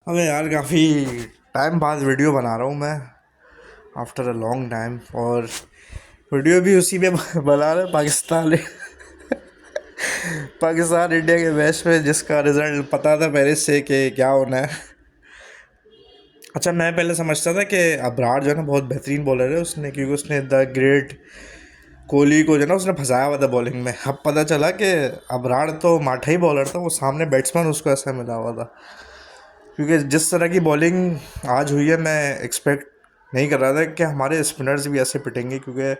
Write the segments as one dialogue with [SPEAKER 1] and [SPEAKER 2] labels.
[SPEAKER 1] अबे यार काफ़ी टाइम बाद वीडियो बना रहा हूँ मैं आफ्टर अ लॉन्ग टाइम। और वीडियो भी उसी पे बना रहा पाकिस्तान पाकिस्तान इंडिया के मैच में जिसका रिजल्ट पता था पहले से कि क्या होना है। अच्छा, मैं पहले समझता था कि अबरार जो है ना बहुत बेहतरीन बॉलर है, उसने क्योंकि उसने द ग्रेट कोहली को जो है ना उसने फंसाया हुआ था बॉलिंग में। अब पता चला कि अबरार तो माठा ही बॉलर था, वो सामने बैट्समैन उसको ऐसा मिला हुआ था। क्योंकि जिस तरह की बॉलिंग आज हुई है, मैं एक्सपेक्ट नहीं कर रहा था कि हमारे स्पिनर्स भी ऐसे पिटेंगे, क्योंकि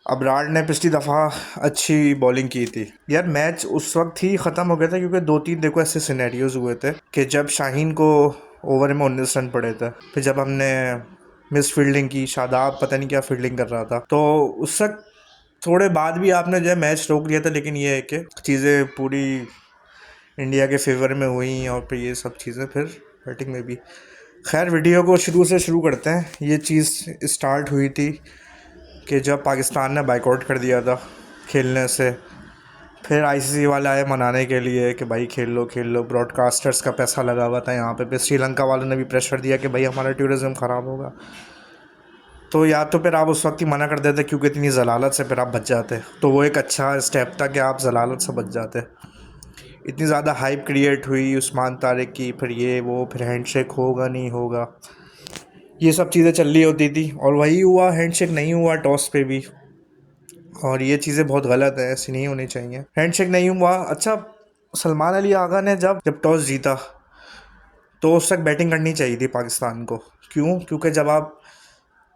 [SPEAKER 1] अबरार ने पिछली दफ़ा अच्छी बॉलिंग की थी। यार मैच उस वक्त ही ख़त्म हो गया था क्योंकि दो तीन देखो ऐसे सिनेरियोज हुए थे कि जब शाहीन को ओवर में 19 रन पड़े थे, फिर जब हमने मिस फील्डिंग की, शादाब पता नहीं क्या फील्डिंग कर रहा था, तो उस वक्त थोड़े बाद भी आपने जो है मैच रोक लिया था। लेकिन ये है कि चीज़ें पूरी इंडिया के फेवर में हुई और फिर ये सब चीज़ें फिर बैटिंग में भी। खैर, वीडियो को शुरू से शुरू करते हैं। ये चीज़ स्टार्ट हुई थी कि जब पाकिस्तान ने बाइकआउट कर दिया था खेलने से, फिर आईसीसी वाले आए मनाने के लिए कि भाई खेल लो खेल लो, ब्रॉडकास्टर्स का पैसा लगा हुआ था यहाँ पे। फिर श्रीलंका वालों ने भी प्रेशर दिया कि भाई हमारा टूरिज़्म ख़राब होगा। तो या तो फिर आप उस वक्त ही मना कर देते क्योंकि इतनी जलालत से फिर आप बच जाते, तो वो एक अच्छा स्टेप था कि आप जलालत से बच जाते। इतनी ज़्यादा हाइप क्रिएट हुई उस्मान तारिक की, फिर ये वो, फिर हैंडशेक होगा नहीं होगा, ये सब चीज़ें चल रही होती थी। और वही हुआ, हैंडशेक नहीं हुआ टॉस पे भी। और ये चीज़ें बहुत गलत है, ऐसी नहीं होनी चाहिए। हैंडशेक नहीं हुआ। अच्छा, सलमान अली आगा ने जब जब टॉस जीता तो उस वक्त बैटिंग करनी चाहिए थी पाकिस्तान को। क्यों? क्योंकि जब आप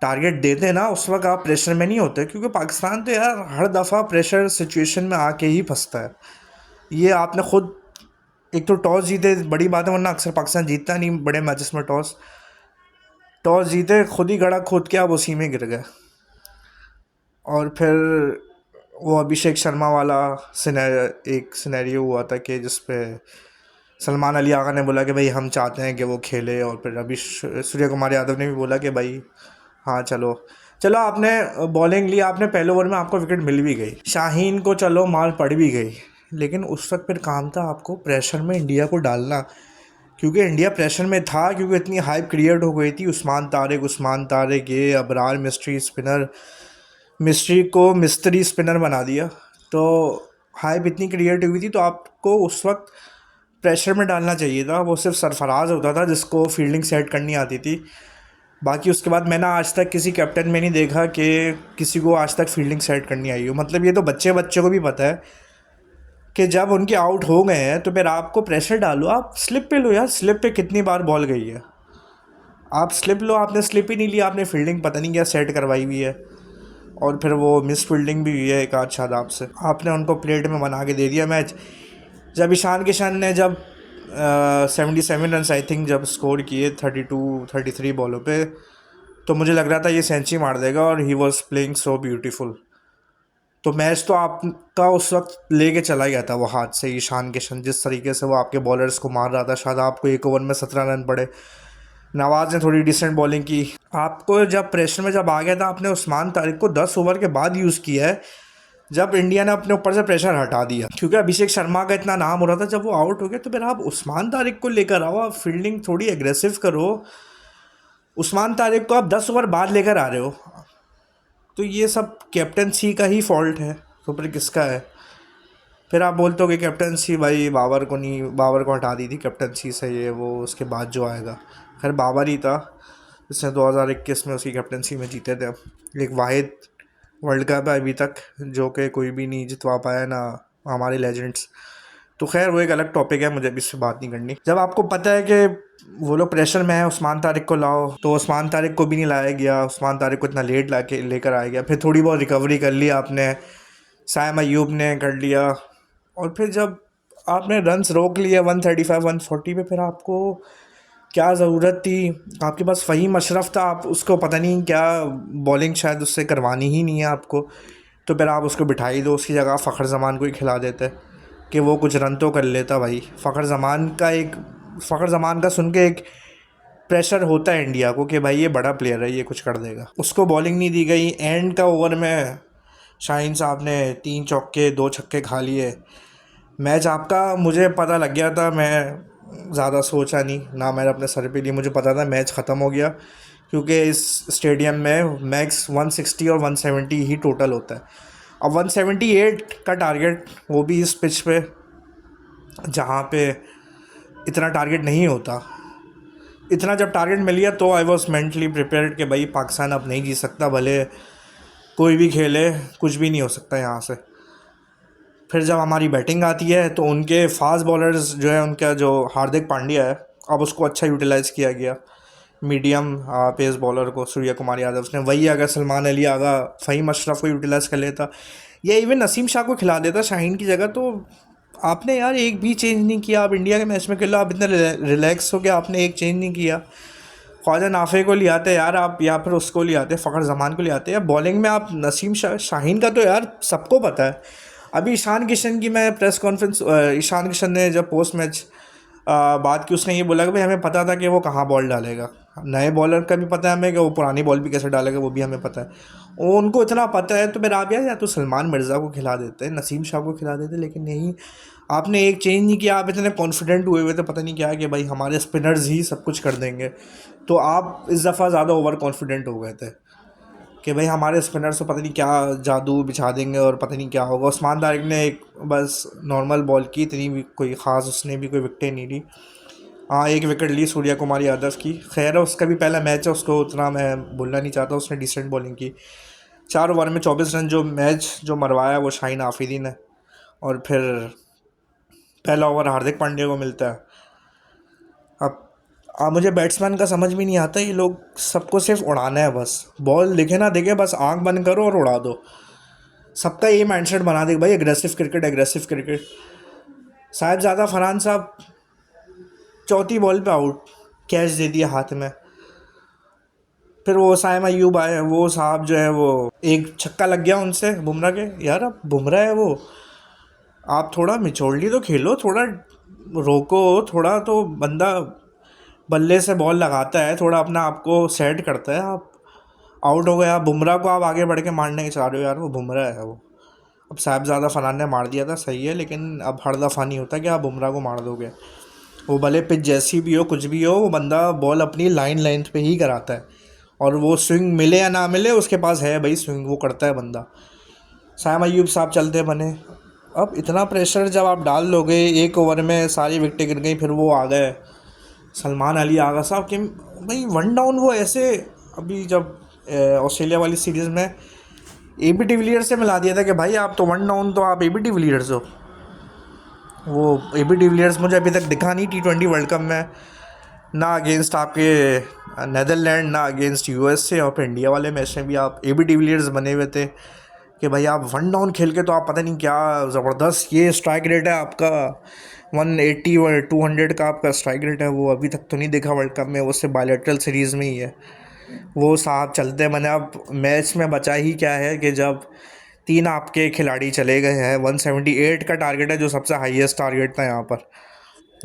[SPEAKER 1] टारगेट देते हैं ना उस वक्त आप प्रेशर में नहीं होते, क्योंकि पाकिस्तान तो यार हर दफ़ा प्रेशर सिचुएशन में आके ही फंसता है। ये आपने खुद, एक तो टॉस जीते बड़ी बात है, वरना अक्सर पाकिस्तान जीतता नहीं बड़े मैचेस में। टॉस टॉस जीते, खुद ही गड़ा खोद के आप उसी में गिर गए। और फिर वो अभिषेक शर्मा वाला एक सिनेरियो हुआ था कि जिस पे सलमान अली आगा ने बोला कि भाई हम चाहते हैं कि वो खेले, और फिर अभी सूर्य कुमार यादव ने भी बोला कि भाई हाँ चलो चलो। आपने बॉलिंग ली, आपने पहले ओवर में आपको विकेट मिल भी गई, शाहीन को चलो मार पड़ भी गई, लेकिन उस वक्त फिर काम था आपको प्रेशर में इंडिया को डालना। क्योंकि इंडिया प्रेशर में था, क्योंकि इतनी हाइप क्रिएट हो गई थी। उस्मान तारिक ये अबरार मिस्ट्री स्पिनर, मिस्ट्री को मिस्त्री स्पिनर बना दिया। तो हाइप इतनी क्रिएट हुई थी, तो आपको उस वक्त प्रेशर में डालना चाहिए था। वो सिर्फ सरफराज होता था जिसको फील्डिंग सेट करनी आती थी। बाकी उसके बाद मैंने आज तक किसी कैप्टन में नहीं देखा कि किसी को आज तक फील्डिंग सेट करनी आई हो। मतलब ये तो बच्चे बच्चे को भी पता है कि जब उनके आउट हो गए हैं तो फिर आपको प्रेशर डालो, आप स्लिप पे लो। यार स्लिप पे कितनी बार बॉल गई है, आप स्लिप लो। आपने स्लिप ही नहीं लिया, आपने फील्डिंग पता नहीं क्या सेट करवाई हुई है। और फिर वो मिस फील्डिंग भी हुई है एक आध शादाब से, आपने उनको प्लेट में बना के दे दिया मैच। जब ईशान किशन ने जब 77 रन आई थिंक जब स्कोर किए 33 बॉलों पे, तो मुझे लग रहा था ये सेंचुरी मार देगा, और he was playing so beautiful. तो मैच तो आपका उस वक्त लेके चला गया था वो हाथ से। ईशान किशन जिस तरीके से वो आपके बॉलर्स को मार रहा था, शायद आपको एक ओवर में 17 रन पड़े। नवाज ने थोड़ी डिसेंट बॉलिंग की। आपको जब प्रेशर में जब आ गया था, आपने उस्मान तारिक को 10 ओवर के बाद यूज़ किया है, जब इंडिया ने अपने ऊपर से प्रेशर हटा दिया। क्योंकि अभिषेक शर्मा का इतना नाम हो रहा था, जब वो आउट हो गया तो फिर आप उस्मान तारिक को लेकर आओ, आप फील्डिंग थोड़ी एग्रेसिव करो। उस्मान तारिक को आप 10 ओवर बाद लेकर आ रहे हो, तो ये सब कैप्टनसी का ही फॉल्ट है। तो फिर किसका है? फिर आप बोलते हो कि कैप्टनसी भाई बाबर को नहीं, बाबर को हटा दी थी कैप्टनसी से, ये वो उसके बाद जो आएगा। खैर बाबर ही था जिसने 2021 में उसकी कैप्टनसी में जीते थे। एक वाहिद वर्ल्ड कप है अभी तक जो कि कोई भी नहीं जितवा पाया ना हमारे लेजेंड्स। तो खैर वो एक अलग टॉपिक है, मुझे अभी इससे बात नहीं करनी। जब आपको पता है कि वो लोग प्रेशर में है, उस्मान तारिक को लाओ, तो उस्मान तारिक को भी नहीं लाया गया। उस्मान तारिक को इतना लेट ला के लेकर आया गया। फिर थोड़ी बहुत रिकवरी कर ली आपने, साइम अयूब ने कर लिया। और फिर जब आपने रन्स रोक लिए 135 140 पे, फिर आपको क्या ज़रूरत थी? आपके पास फ़हीम अशरफ था, आप उसको पता नहीं क्या बॉलिंग शायद उससे करवानी ही नहीं है आपको, तो फिर आप उसको बिठा ही दो। उसकी जगह फ़खर ज़मान को ही खिला देते कि वो कुछ रन तो कर लेता। भाई फ़खर ज़मान का सुन के एक प्रेशर होता है इंडिया को कि भाई ये बड़ा प्लेयर है, ये कुछ कर देगा। उसको बॉलिंग नहीं दी गई। एंड का ओवर में शाहीन साहब ने 3 चौके 2 छक्के खा लिए। मैच आपका मुझे पता लग गया था। मैं ज़्यादा सोचा नहीं ना, मैंने अपने सर पे ली, मुझे पता था मैच ख़त्म हो गया, क्योंकि इस स्टेडियम में मैक्स 160 और 170 ही टोटल होता है। अब 178 का टारगेट, वो भी इस पिच पे जहाँ पे इतना टारगेट नहीं होता। इतना जब टारगेट मिल गया तो आई वॉज मेंटली प्रिपेयर्ड कि भाई पाकिस्तान अब नहीं जीत सकता, भले कोई भी खेले, कुछ भी नहीं हो सकता यहाँ से। फिर जब हमारी बैटिंग आती है तो उनके फास्ट बॉलर्स जो है, उनका जो हार्दिक पांड्या है, अब उसको अच्छा यूटिलाइज़ किया गया। मीडियम पेस बॉलर को सूर्य कुमार यादव ने, वही अगर सलमान अली आगा फ़हीम अशरफ को यूटिलाइज़ कर लेता या इवन नसीम शाह को खिला देता शाहीन की जगह, तो आपने यार एक भी चेंज नहीं किया। आप इंडिया के मैच में खेलो, आप इतना रिलैक्स हो गया, आपने एक चेंज नहीं किया। ख्वाजा नाफे को ले आते यार आप, या फिर उसको ले आते फ़खर जमान को ले आते, या बॉलिंग में आप नसीम शाहीन का तो यार सबको पता है। अभी ईशान किशन की मैं प्रेस कॉन्फ्रेंस, ईशान किशन ने जब पोस्ट मैच बात की, उसने ये बोला कि भाई हमें पता था कि वो कहाँ बॉल डालेगा। नए बॉलर का भी पता है हमें कि वो पुरानी बॉल भी कैसे डालेगा, वो भी हमें पता है। उनको इतना पता है तो फिर आप यार या तो सलमान मिर्ज़ा को खिला देते, नसीम शाह को खिला देते, लेकिन नहीं, आपने एक चेंज नहीं किया। आप इतने कॉन्फिडेंट हुए हुए थे, पता नहीं क्या, कि भाई हमारे स्पिनर्स ही सब कुछ कर देंगे। तो आप इस दफ़ा ज़्यादा ओवर कॉन्फिडेंट हो गए थे कि भाई हमारे स्पिनर्स को पता नहीं क्या जादू बिछा देंगे और पता नहीं क्या होगा। उस्मान तारिक ने एक बस नॉर्मल बॉल की, इतनी भी कोई ख़ास उसने भी कोई विकटें नहीं ली। हाँ, एक विकेट ली सूर्या कुमार यादव की, खैर है उसका भी पहला मैच है, उसको उतना मैं बोलना नहीं चाहता, उसने डिसेंट बॉलिंग की। 4 ओवर में 24 रन जो मैच जो मरवाया वो शाहीन आफरीदी ने। और फिर पहला ओवर हार्दिक पांड्या को मिलता है। अब मुझे बैट्समैन का समझ में नहीं आता, ये लोग सबको सिर्फ उड़ाना है बस, बॉल दिखे ना दिखे बस आंख बंद करो और उड़ा दो। सबका ये माइंडसेट बना दे भाई aggressive cricket, aggressive cricket. Sahibzada Farhan साहब चौथी बॉल पे आउट, कैच दे दिया हाथ में। फिर वो साइम अयूब आए, वो साहब जो है वो एक छक्का लग गया उनसे बुमराह के। यार अब बुमराह है वो, आप थोड़ा मिचोड़ली तो खेलो, थोड़ा रोको, थोड़ा तो बंदा बल्ले से बॉल लगाता है, थोड़ा अपना आपको सेट करता है। आप आउट हो गए, आप बुमराह को आप आगे बढ़ के मारने के चाह रहे हो, यार वो बुमराह है वो। अब साहिबजादा फरहान ने मार दिया था सही है, लेकिन अब हर दफ़ा नहीं होता कि आप बुमराह को मार दोगे। वो भले पिच जैसी भी हो, कुछ भी हो, वो बंदा बॉल अपनी लाइन लेंथ पे ही कराता है, और वो स्विंग मिले या ना मिले उसके पास है भाई, स्विंग वो करता है बंदा। साइम अयूब साहब चलते बने। अब इतना प्रेशर जब आप डाल लोगे, 1 ओवर में सारी विकेटें गिर गई, फिर वो आ गए सलमान अली आगा साहब कि भाई 1 डाउन वो ऐसे। अभी जब ऑस्ट्रेलिया वाली सीरीज़ में AB डिविलियर्स से मिला दिया था कि भाई आप तो 1 डाउन, तो आप AB डिविलियर्स हो। वो AB डिविलियर्स मुझे अभी तक दिखा नहीं T20 वर्ल्ड कप में, ना अगेंस्ट आपके नेदरलैंड, ना अगेंस्ट USA, और फिर इंडिया वाले मैच में भी आप AB डिविलियर्स बने हुए थे कि भाई आप 1 डाउन खेल के तो आप पता नहीं क्या ज़बरदस्त ये स्ट्राइक रेट है आपका, 180 और 200 का आपका स्ट्राइक रेट है। वो अभी तक तो नहीं देखा वर्ल्ड कप में, वो सिर्फ बायलैटरल सीरीज़ में ही है। वो साहब चलते बने। अब मैच में बचा ही क्या है कि जब 3 आपके खिलाड़ी चले गए हैं, 178 का टारगेट है जो सबसे हाईएस्ट टारगेट था यहाँ पर,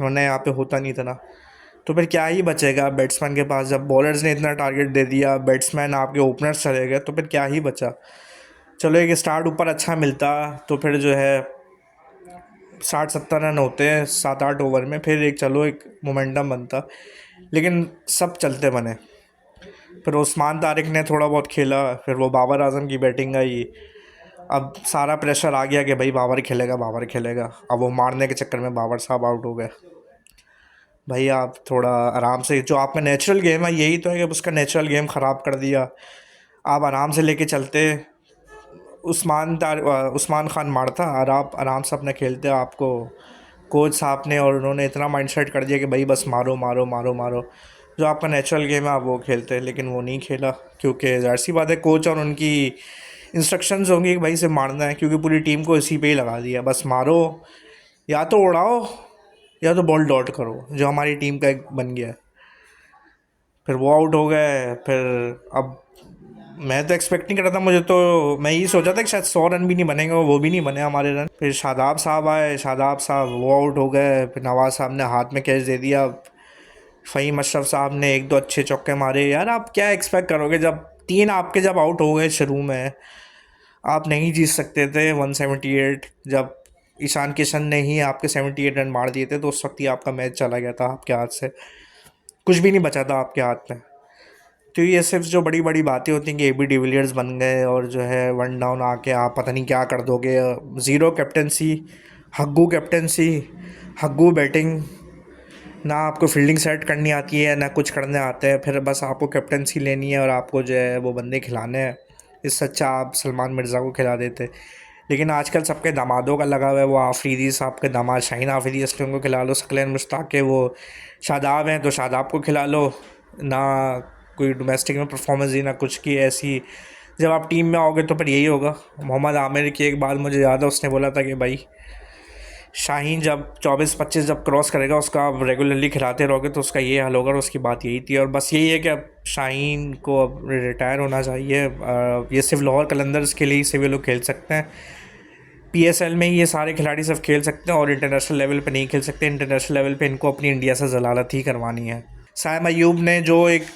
[SPEAKER 1] वरना यहाँ पे होता नहीं था ना। तो फिर क्या ही बचेगा बैट्समैन के पास, जब बॉलर्स ने इतना टारगेट दे दिया, बैट्समैन आपके ओपनर्स चले गए, तो फिर क्या ही बचा। चलो एक स्टार्ट ऊपर अच्छा मिलता तो फिर जो है 60-70 रन होते हैं 7-8 ओवर में, फिर एक चलो एक मोमेंटम बनता, लेकिन सब चलते बने। फिर उस्मान तारिक ने थोड़ा बहुत खेला, फिर वो बाबर आजम की बैटिंग आई। अब सारा प्रेशर आ गया कि भाई बाबर खेलेगा, बाबर खेलेगा। अब वो मारने के चक्कर में बाबर साहब आउट हो गए। भाई आप थोड़ा आराम से, जो आपका नेचुरल गेम है यही तो है कि उसका नेचुरल गेम ख़राब कर दिया। आप आराम से लेके चलते, उस्मान खान मारता और आप आराम से अपना खेलते। आपको कोच साहब ने और उन्होंने इतना माइंडसेट कर दिया कि भाई बस मारो मारो मारो मारो, जो आपका नेचुरल गेम है आप वो खेलते, लेकिन वो नहीं खेला, क्योंकि ज़ाहिर सी बात है कोच और उनकी इंस्ट्रक्शंस होंगी कि भाई से मारना है, क्योंकि पूरी टीम को इसी पे ही लगा दिया, बस मारो, या तो उड़ाओ या तो बॉल डॉट करो, जो हमारी टीम का एक बन गया है। फिर वो आउट हो गए। फिर अब मैं तो एक्सपेक्ट नहीं कर रहा था, मुझे तो मैं यही सोचा था कि शायद 100 रन भी नहीं बनेंगे, वो भी नहीं बने हमारे रन। फिर शादाब साहब आए, शादाब साहब वो आउट हो गए। फिर नवाज़ साहब ने हाथ में कैच दे दिया। फ़हीम अशरफ साहब ने 1-2 अच्छे चौके मारे। यार आप क्या एक्सपेक्ट करोगे जब 3 आपके जब आउट हो गए शुरू में, आप नहीं जीत सकते थे 178, जब ईशान किशन ने ही आपके 78 रन मार दिए थे, तो उस वक्त ही आपका मैच चला गया था आपके हाथ से, कुछ भी नहीं बचा था आपके हाथ में। तो ये सिर्फ जो बड़ी बड़ी बातें होती हैं कि AB डिविलियर्स बन गए और जो है वन डाउन आके आप पता नहीं क्या कर दोगे, ज़ीरो कैप्टेंसी, हग्गू कैप्टेंसी, हग्गू बैटिंग, ना आपको फील्डिंग सेट करनी आती है ना कुछ करने आते हैं, फिर बस आपको कैप्टेंसी लेनी है और आपको जो है वो बंदे खिलाने हैं। इससे अच्छा आप सलमान मिर्ज़ा को खिला देते। लेकिन आजकल सबके दामादों का लगा हुआ है, वो आफरीदी साहब के दामाद शाहीन आफरीदी, इसलिए उनको खिला लो। शक्लेन मुश्ताक के वो शादाब हैं तो शादाब को खिला लो। ना कोई डोमेस्टिक में परफॉर्मेंस दी ना कुछ की ऐसी। जब आप टीम में आओगे तो फिर यही होगा। मोहम्मद आमिर की एक बात मुझे याद है, उसने बोला था कि भाई शाहीन जब 24-25 जब क्रॉस करेगा उसका आप रेगुलरली खिलाते रहोगे तो उसका ये हाल होगा, और उसकी बात यही थी। और बस यही है कि अब शाहीन को अब रिटायर होना चाहिए। ये सिर्फ लाहौर कलंदर्स के लिए ही सिर्फ ये लोग खेल सकते हैं। PSL में ही ये सारे खिलाड़ी सिर्फ खेल सकते हैं और इंटरनेशनल लेवल पे नहीं खेल सकते। इंटरनेशनल लेवल पे इनको अपनी इंडिया से जलालत ही करवानी है। साइम अयूब ने जो एक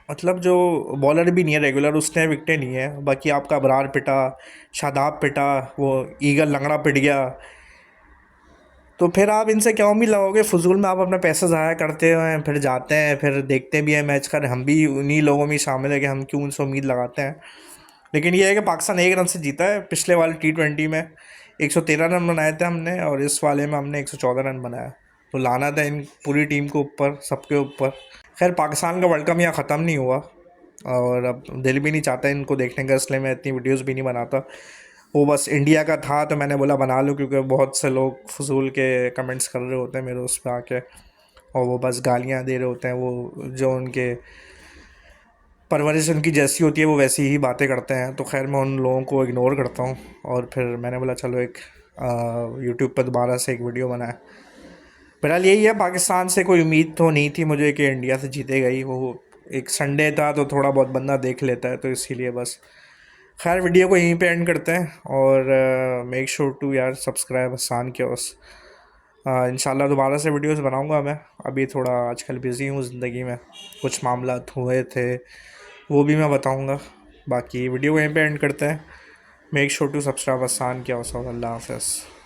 [SPEAKER 1] मतलब जो बॉलर भी नहीं है रेगुलर, उसने विकटें नहीं है। बाकी आपका अबरार पिटा, शादाब पिटा, वो ईगल लंगड़ा पिट गया। तो फिर आप इनसे क्या उम्मीद लगाओगे? फजूल में आप अपना पैसा ज़ाया करते हैं, फिर जाते हैं, फिर देखते भी हैं मैच कर। हम भी उन्हीं लोगों में शामिल है कि हम क्यों उनसे उम्मीद लगाते हैं। लेकिन ये है कि पाकिस्तान 1 रन से जीता है। पिछले वाले T20 में 113 रन बनाए थे हमने, और इस वाले में हमने 114 रन बनाया। तो लाना था इन पूरी टीम को ऊपर, सबके ऊपर। खैर पाकिस्तान का वर्ल्ड कप यहाँ ख़त्म नहीं हुआ, और अब दिल भी नहीं चाहता इनको देखने का, इसलिए मैं इतनी वीडियोस भी नहीं बनाता। वो बस इंडिया का था तो मैंने बोला बना लूँ, क्योंकि बहुत से लोग फजूल के कमेंट्स कर रहे होते हैं मेरे उस पर आके, और वो बस गालियाँ दे रहे होते हैं। वो जो उनके परवरिश उनकी जैसी होती है वो वैसी ही बातें करते हैं। तो खैर मैं उन लोगों को इग्नोर करता हूँ, और फिर मैंने बोला चलो एक यूट्यूब पर दोबारा से एक वीडियो बनाए। बहरहाल यही है, पाकिस्तान से कोई उम्मीद तो नहीं थी मुझे कि इंडिया से जीतेगा ही। वो एक संडे था तो थोड़ा बहुत बंदा देख लेता है, तो इसीलिए बस। खैर वीडियो को यहीं पे एंड करते हैं, और मेक श्योर टू यार सब्सक्राइब हसान क्योस। इंशाल्लाह दोबारा से वीडियोस बनाऊंगा मैं। अभी थोड़ा आजकल बिज़ी हूँ ज़िंदगी में, कुछ मामला हुए थे वो भी मैं बताऊंगा। बाकी वीडियो को यहीं पे एंड करते हैं। Make sure to subscribe Hasan क्योस। अल्लाह हाफ़िज़।